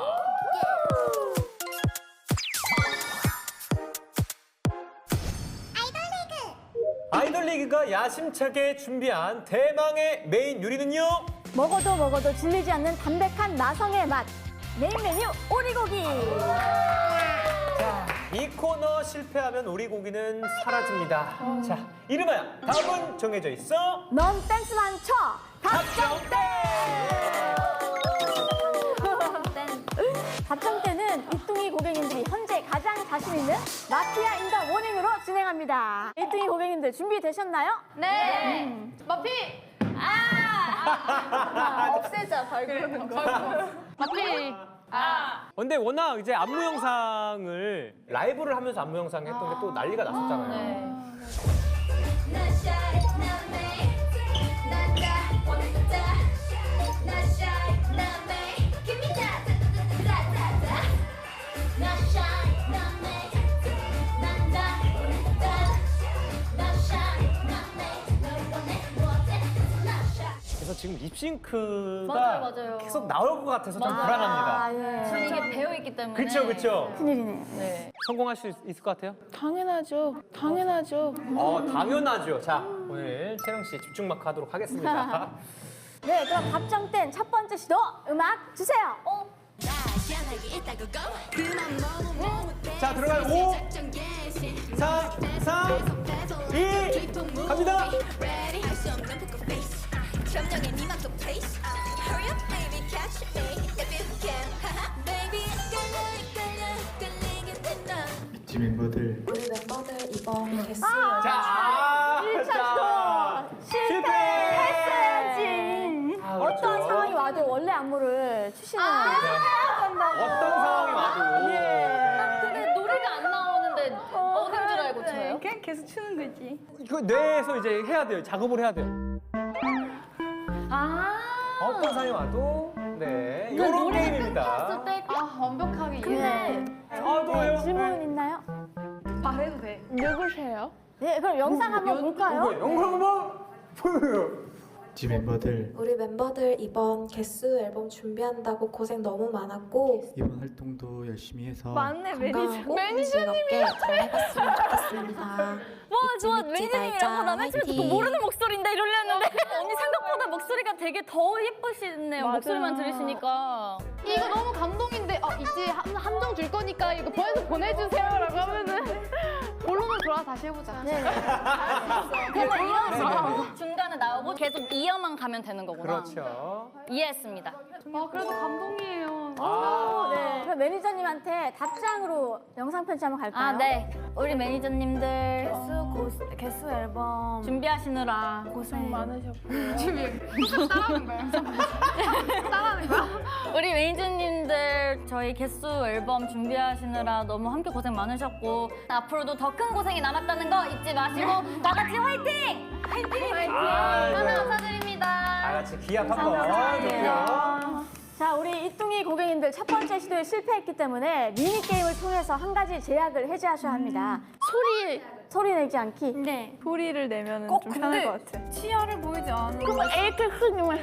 B: 아이돌 리그가 야심차게 준비한 대망의 메인 요리는요.
A: 먹어도 질리지 않는 담백한 나성의 맛. 메인 메뉴 오리고기.
B: 자, 이 코너 실패하면 오리고기는 사라집니다. 자, 이름하여 다음은 정해져 있어.
A: 넌 댄스만 쳐.
B: 박정대!
A: 밥정때는 이뚱이 고객님들이 현재 가장 자신 있는 마피아 인더 모닝으로 진행합니다. 이뚱이 고객님들 준비되셨나요?
C: 네. 마피.
A: 없애자 발그러는 거.
C: 마피.
B: 근데 워낙 이제 안무 영상을 라이브를 하면서 안무 영상 했던 게 또 난리가 났었잖아요.
C: 네.
D: 나 shy 나 make 나다 원했다. 나 shy 나 make give me that 다다다다. 나 shy 나 make 난다 원했다. 나 shy 나 make 널 원해 뭐해 나 shy.
B: 그래서 지금 립싱크가
C: 맞아요.
B: 계속 나올 것 같아서 좀
A: 아,
B: 불안합니다.
A: 예.
C: 이게 배어 있기 때문에.
B: 그렇죠.
A: 큰일이네요.
C: 네.
B: 성공하실 수 있을 것 같아요?
E: 당연하죠.
B: 당연하죠. 자, 오늘 채령 씨 집중 마크 하도록 하겠습니다.
A: 네, 그럼 밥정땐 첫 번째 시도 음악 주세요.
D: 나 시원하게 있다고 go. 그만 너무 못해.
B: 자, 들어가요. 5,
D: 작전 개시.
B: 4, 3, 2, 갑니다.
D: Ready. 할 수 없는 poker face. 점령의 니만 또 place. Hurry up, baby, catch me if you can. Haha, baby, 끌리게 된다.
G: 이 멤버들
B: 자,
A: 1차 시도 실패했어야지.
B: 아, 그렇죠.
A: 어떤 상황이 와도 원래 안무를 추시는
B: 어떤 상황이 와도.
C: 근데 노래가 안 나오는데 어딘 줄 알고 쳐요?
F: 그냥 계속 추는 거지.
B: 이거 뇌에서 이제 해야 돼요. 작업을 해야 돼요. 어떤 상황이 와도 네, 이런 게임입니다.
C: 완벽하게
A: 근데
B: 또요?
A: 질문 있나요?
E: 말해도 돼. 누구세요?
A: 네, 그럼 영상 한번 볼까요?
B: 영상 한번 보여요.
G: 있지 멤버들
H: 우리 멤버들 이번 개수 앨범 준비한다고 고생 너무 많았고
G: 이번 활동도 열심히 해서
F: 맞네
H: 건강하고 즐겁게 잘 해봤으면 좋겠습니다.
C: 와, 좋아.
H: 믿지
C: 매니저님이라고 나 맨 처음에 듣고
H: 화이팅.
C: 모르는 목소리인데 이러려 했는데 언니 생각보다 목소리가 되게 더 예쁘시네요.
F: 맞아.
C: 목소리만 들으시니까.
E: 이거 너무 감동인데 이제 함정 줄 거니까 이거 보내주세요라고 하면은 본론으로 돌아 다시 해보자.
C: 그러면 이어서 중간에 나오고 계속 이어만 가면 되는 거구나.
B: 그렇죠.
C: 이해했습니다.
E: 그래도 감동이에요.
A: 네. 그럼 매니저님한테 답장으로 영상 편지 한번 갈까요?
C: 아, 네. 우리 매니저님들 개수 앨범 준비하시느라 고생
E: 많으셨고요. 지금 따라하는 거예요? 따라하는 거야?
C: 우리 매니저님들 저희 개수 앨범 준비하시느라 너무 함께 고생 많으셨고 좋아도 더 큰 고생이 남았다는 거 잊지 마시고 다 같이 화이팅! 화이팅!
B: 아,
C: 너무
B: 네.
C: 감사드립니다.
B: 다 같이 기합 한번 좋고요.
A: 자, 우리 이뚱이 고객님들 첫 번째 시도에 실패했기 때문에 미니게임을 통해서 한 가지 제약을 해제하셔야 합니다. 소리 내지 않기.
C: 네.
F: 소리를 내면 좀 편할 것 같아.
C: 치아를 보이지 않는
E: 이렇게 흔히만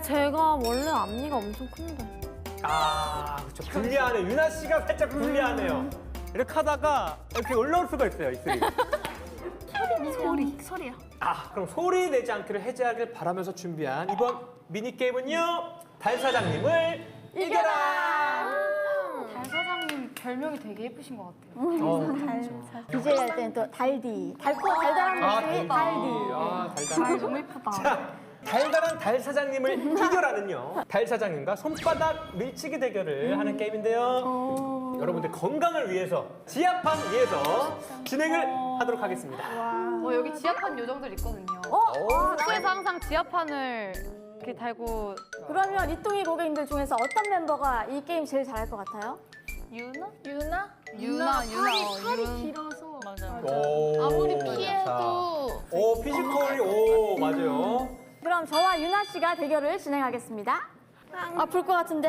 C: 제가 원래 앞니가 엄청 큰데.
B: 아, 그렇죠. 불리하네. 유나 씨가 살짝 불리하네요. 이렇게 하다가 이렇게 올라올 수가 있어요, 입술이.
C: 소리요.
B: 아, 그럼 소리 내지 않기를 해제하길 바라면서 준비한 이번 미니게임은요. 달 사장님을 이겨라!
C: 달 사장님 별명이 되게 예쁘신 것 같아요.
A: DJ 할 때는 또 달디. 달달한 모습이 달디.
B: 아, 달달한.
C: 너무 예쁘다.
B: 자, 달달한 달 사장님을 이겨라는요. 달 사장님과 손바닥 밀치기 대결을 하는 게임인데요. 여러분들 건강을 위해서, 지압함 위해서 진행을 하도록 하겠습니다.
E: 여기 지압판 요정들 있거든요. 숙소에서 항상 지압판을 이렇게 달고
A: 그러면 이뚱이 고객님들 중에서 어떤 멤버가 이 게임 제일 잘할 것 같아요?
C: 유나?
E: 팔이 길어서
C: 맞아.
B: 오,
E: 아무리
B: 자.
E: 피해도
B: 오, 피지컬이, 오, 맞아요.
A: 그럼 저와 유나 씨가 대결을 진행하겠습니다. 아플 것 같은데.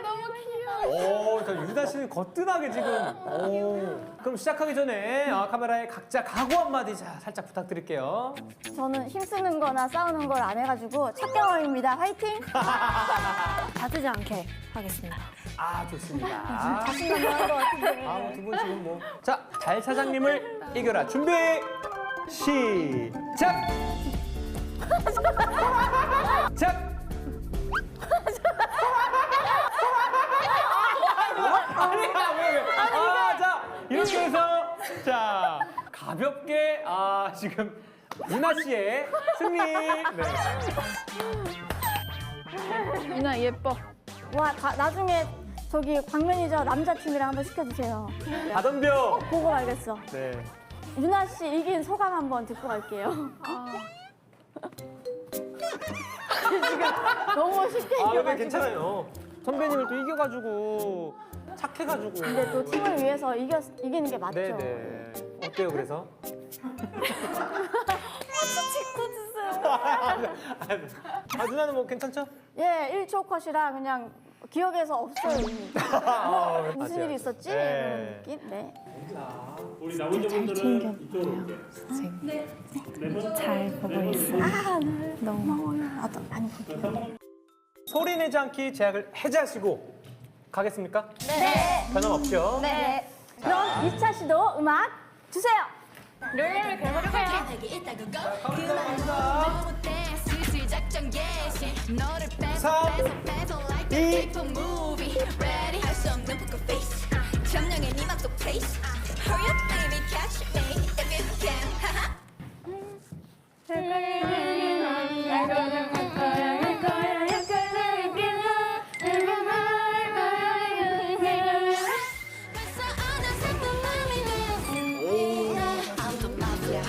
E: 너무 귀여워.
B: 오, 저 유나 씨는 거뜬하게 지금. 오. 그럼 시작하기 전에 카메라에 각자 각오 한마디 살짝 부탁드릴게요.
A: 저는 힘쓰는 거나 싸우는 걸 안 해가지고 첫 경험입니다. 화이팅!
C: 다치지 않게 하겠습니다.
B: 아, 좋습니다.
A: 자신감 많은 것 같은데.
B: 아, 두 분 지금 뭐. 자, 달 사장님을 이겨라. 준비, 시작! 작! 아니야, 왜? 아, 자, 이렇게 해서, 자, 가볍게, 지금, 유나 씨의 승리. 네.
E: 유나 예뻐.
A: 와, 나중에 저기 광 매니저 남자 팀이랑 한번 시켜주세요.
B: 가덤벼.
A: 보고 말겠어.
B: 네.
A: 유나 씨 이긴 소감 한번 듣고 갈게요. 지금 너무 쉽게
B: 아, 근데
A: 이겨가지고.
B: 괜찮아요. 선배님을 또 이겨가지고, 착해가지고.
A: 근데 또 팀을 위해서 이기는 게 맞죠.
B: 네네. 어때요, 그래서? 아, 누나는 뭐 괜찮죠?
A: 예, 1초 컷이라 그냥 기억에서 없어요, 이미. 무슨 일이 있었지?
B: 네.
A: 그런 느낌? 네.
I: 우리 나머지분들은 이쪽으로 올게요.
F: 잘 보고 있어요.
A: 나도 많이 볼게요.
B: 소리 내지 않기 제약을 해제하시고 가겠습니까? 네. 변함없죠?
A: 네. 그럼 2차 시도 음악 주세요.
C: 룰루를 계속해요.
D: 슬슬 작전 개시 너를 뺏어
B: 3,
D: 뺏어 뺏어 like
B: 2,
D: a paper movie ready 할 수 없는 poker face 점령의 니만 또 place hurry up baby catch me if you can 하하 벌써 어느새 또 맘이 돼 I'm the mafia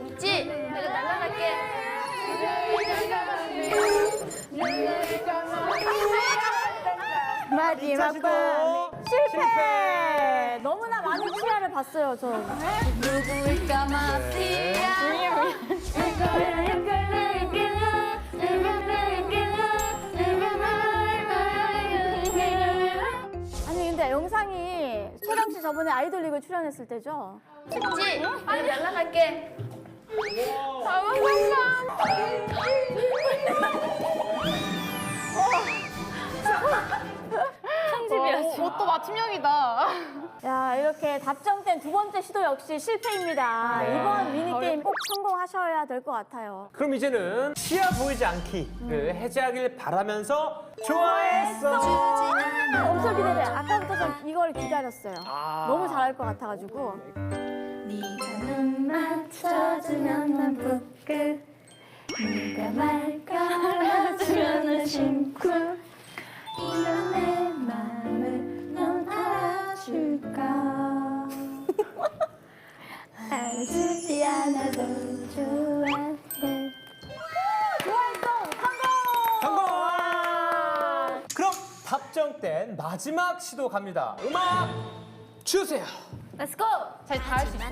C: 있지? 내가 날라갈게.
A: 마지막 번 실패. 너무나 많은 치아를 봤어요, 저.
C: 누구일까 마피아.
A: 아니 저번에 아이돌 리그 출연했을 때죠?
C: 춥지? 아니 연락할게. 편집이야지.
E: 옷도 맞춤형이다.
A: 야, 이렇게 답정된 두 번째 시도 역시 실패입니다. 이번 미니게임 꼭 성공하셔야 될 것 같아요.
B: 그럼 이제는 시야 보이지 않기를 해제하길 바라면서 좋아했어.
A: 엄청 기대돼. 아까부터 좀 이걸 기다렸어요. 너무 잘할 것 같아가지고.
C: 눈 맞춰주면 난 부끄 네가 말 걸어주면 난 심쿵 이런 내 맘을 넌 알아줄까 알아주지 않아도 좋아해
B: 성공! 그럼 답정된 마지막 시도 갑니다. 음악 주세요.
C: Let's go! 잘 다 할 수 있어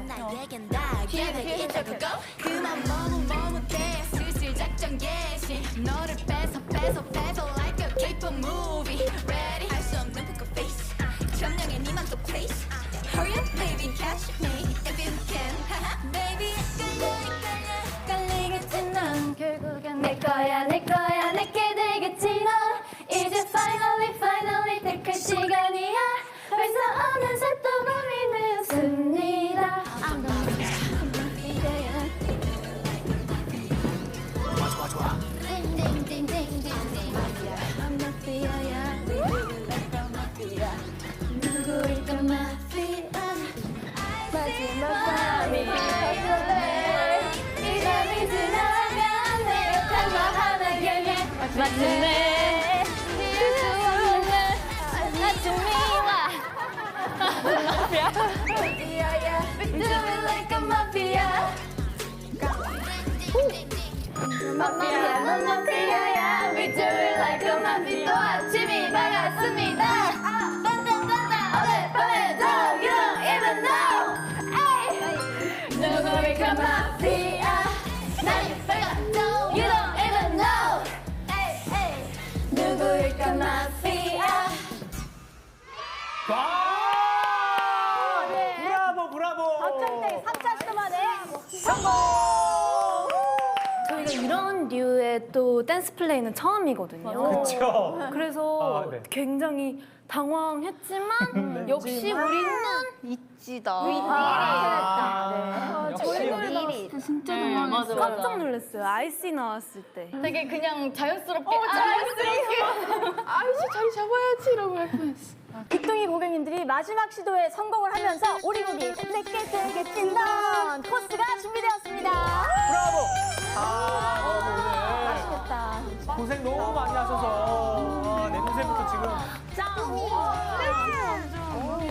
D: 뒤에 그거 그만 머뭇대 슬슬 작전 개시 너를 뺏어 like a K-pop movie ready 할 수 없는 poker face 점령해 니만 또 place hurry up baby catch me if you can baby
C: 깔리겠지 넌 결국엔 내 거야 내게 되겠지 넌 이제 finally 택할 시간이야 벌써 어느새 또 밤이 늦습니다 I'm
B: 좋아.
C: 누구일까 마피아 마지막 밤이 이 밤이 지나면 내 욕한 거 하나 결계 맞네 아주 미워 마피아 We do it like a mafia 마피아야 We do it like a mafia 또 아침이 밝았습니다 어젯 밤에도 You don't even know 누구일까 마피아 날 밝았죠 You don't even know 누구일까 마피아
B: 브라보!
A: 답정된 3차 시도 만에 성공!
J: 저희가 이런 류의 또 댄스 플레이는 처음이거든요.
B: 그렇죠.
J: 그래서
B: 네.
J: 굉장히 당황했지만 역시 우리는 있지다.
B: 역시
J: 진짜 당황했어요. 깜짝 놀랐어요. 아이씨 나왔을 때.
C: 되게 그냥 자연스럽게
E: 아이씨 자리 잡아야지 이러고 할 뻔했어.
A: 빅동이 고객님들이 마지막 시도에 성공을 하면서 오리고기 내게 되겠지 넌 코스가 준비되었습니다.
B: 브라보!
A: 맛있겠다.
B: 고생 너무 많이 하셔서 냄새부터 지금.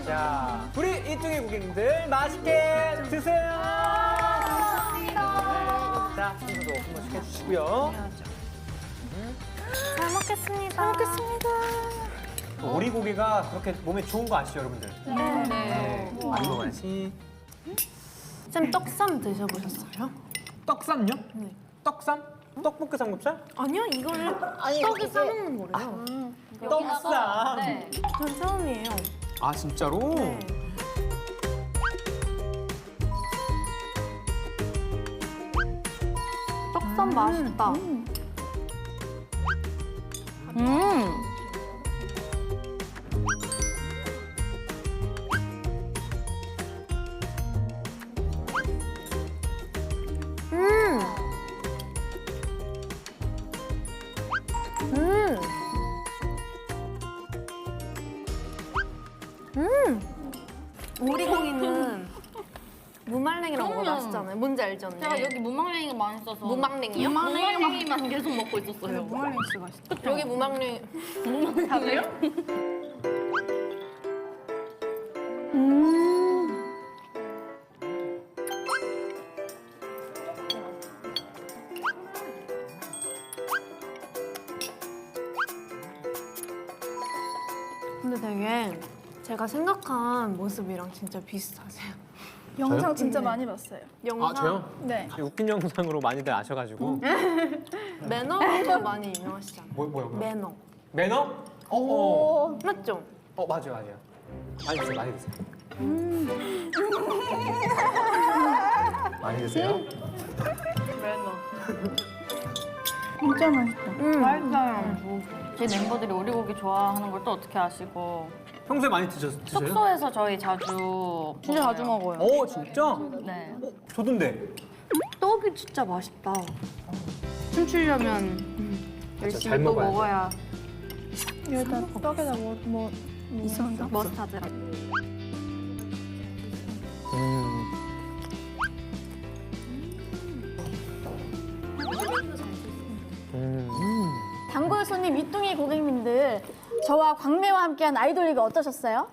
B: 자, 우리 이쪽의 고객님들 맛있게 드세요. 자, 순서도 한 번씩 해주시고요.
J: 잘 먹겠습니다. 잘 먹겠습니다.
B: 오리고기가 그렇게 몸에 좋은 거 아시죠, 여러분들? 네. 많이 먹어야지.
J: 쌤 떡쌈 드셔보셨어요?
B: 떡쌈요? 네. 떡쌈? 떡볶이 삼겹살?
J: 아니요, 이거를 떡에 싸먹는 거래요.
B: 떡쌈.
C: 네.
J: 전 처음이에요.
B: 아, 진짜로?
J: 떡쌈 맛있다. 오리고기는 무말랭이랑 먹어도 맛있잖아요. 뭔지 알죠? 언니?
C: 제가 여기 무망랭이가 많이 써서
J: 무망랭이요?
C: 무망랭이만 계속 먹고 있었어요.
J: 무말랭이 진짜 맛있다. 여기 무말랭이.
C: 다돼요?
J: 근데 되게 제가 생각한 모습이랑 진짜 비슷하세요.
E: 영상 진짜 많이 봤어요.
B: 아, 저요?
E: 네.
B: 웃긴 영상으로 많이들 아셔가지고.
J: 매너도 많이 유명하시잖아요.
B: 뭐요?
J: 매너.
B: 매너? 어,
J: 맞죠?
B: 맞아요. 많이 드세요, 많이 드세요. 많이 드세요?
F: 진짜 맛있다.
C: 맛있어요. 제 멤버들이 오리고기 좋아하는 걸 또 어떻게 아시고
B: 평소에 많이 드세요?
C: 숙소에서 저희 자주 진짜 자주 먹어요.
B: 오, 진짜?
C: 네.
B: 저던데.
J: 떡이 진짜 맛있다. 춤추려면
B: 잘
J: 열심히 또
B: 먹어야 돼.
J: 먹어야
F: 여기다 떡에다 뭐 있었나?
J: 머스타드랑.
A: 단골 손님 이뚱이 고객님들, 저와 광매와 함께한 아이돌 리그 어떠셨어요?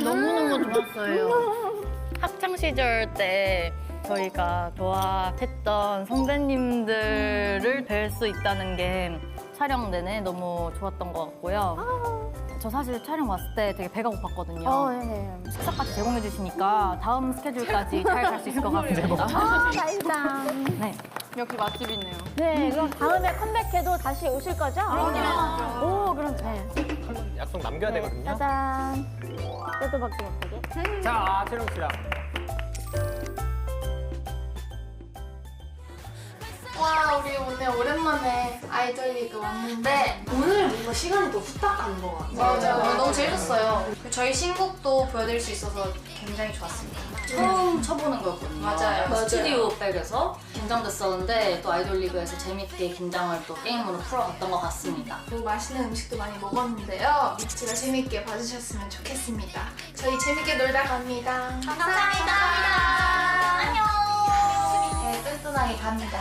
C: 너무너무 좋았어요. 학창 시절 때 저희가 도합했던 선배님들을 뵐 수 있다는 게 촬영 내내 너무 좋았던 것 같고요. 저 사실 촬영 왔을 때 되게 배가 고팠거든요.
A: 네네.
C: 식사까지 제공해 주시니까 다음 스케줄까지 잘 갈 수 있을 것 같습니다.
A: 다행이다.
C: 네. 역시 맛집이네요.
A: 네, 그럼 다음에 컴백해도 다시 오실 거죠? 오, 그럼 네.
B: 약속 남겨야 되거든요.
A: 짜잔. 뼈도 박수 먹게.
B: 자, 채령 씨랑.
K: 와, 우리 오늘 오랜만에 아이돌 리그 왔는데
J: 오늘 뭔가 시간이 더 후딱 가는 것 같아요.
K: 맞아요. 너무 재밌었어요. 저희 신곡도 보여드릴 수 있어서 굉장히 좋았습니다.
C: 처음 쳐보는 거였거든요.
K: 맞아요.
C: 스튜디오 백에서 긴장됐었는데 또 아이돌 리그에서 재밌게 긴장을 또 게임으로 풀어갔던 것 같습니다.
K: 또 맛있는 음식도 많이 먹었는데요. 미치가 재밌게 봐주셨으면 좋겠습니다. 저희 재밌게 놀다 갑니다. 감사합니다. 안녕. 네, 뚠뚠하게 갑니다.